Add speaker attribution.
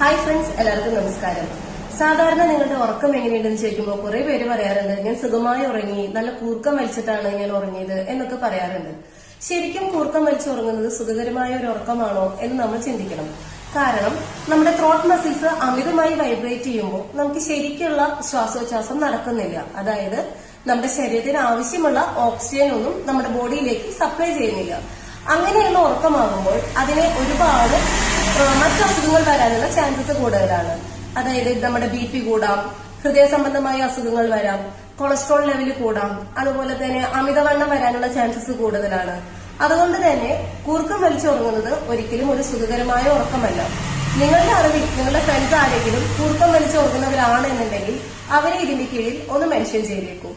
Speaker 1: Hi friends, എല്ലാവർക്കും നമസ്കാരം. സാധാരണ നിങ്ങളുടെ ഉറക്കം എങ്ങനെയുണ്ടെന്ന് ചോദിക്കുമ്പോൾ കുറെ പേര് പറയാറുണ്ട്, ഞാൻ സുഖമായി ഉറങ്ങി, നല്ല കൂർക്കം വലിച്ചിട്ടാണ് ഞാൻ ഉറങ്ങിയത് എന്നൊക്കെ പറയാറുണ്ട്. ശരിക്കും കൂർക്കം വലിച്ചുറങ്ങുന്നത് സുഖകരമായ ഒരു ഉറക്കമാണോ എന്ന് നമ്മൾ ചിന്തിക്കണം. കാരണം നമ്മുടെ ത്രോട്ട് മസിൽസ് അമിതമായി വൈബ്രേറ്റ് ചെയ്യുമ്പോൾ നമുക്ക് ശരിക്കുള്ള ശ്വാസോച്ഛ്വാസം നടക്കുന്നില്ല. അതായത് നമ്മുടെ ശരീരത്തിന് ആവശ്യമുള്ള ഓക്സിജൻ ഒന്നും നമ്മുടെ ബോഡിയിലേക്ക് സപ്ലൈ ചെയ്യുന്നില്ല. അങ്ങനെയുള്ള ഉറക്കമാകുമ്പോൾ അതിനെ ഒരുപാട് മറ്റു അസുഖങ്ങൾ വരാനുള്ള ചാൻസസ് കൂടുതലാണ്. അതായത് നമ്മുടെ BP കൂടാം, ഹൃദയ സംബന്ധമായ അസുഖങ്ങൾ വരാം, കൊളസ്ട്രോൾ ലെവൽ കൂടാം, അതുപോലെ തന്നെ അമിതവണ്ണം വരാനുള്ള ചാൻസസ് കൂടുതലാണ്. അതുകൊണ്ട് തന്നെ കൂർക്കം വലിച്ചുറങ്ങുന്നത് ഒരിക്കലും ഒരു സുഖകരമായ ഉറക്കമല്ല. നിങ്ങളുടെ അറിവിൽ നിങ്ങളുടെ ഫ്രണ്ട്സ് ആരെങ്കിലും കൂർക്കം വലിച്ചുറങ്ങുന്നവരാണ് എന്നുണ്ടെങ്കിൽ അവരെ ഇതിന്റെ കീഴിൽ ഒന്ന് മെൻഷൻ ചെയ്തേക്കൂ.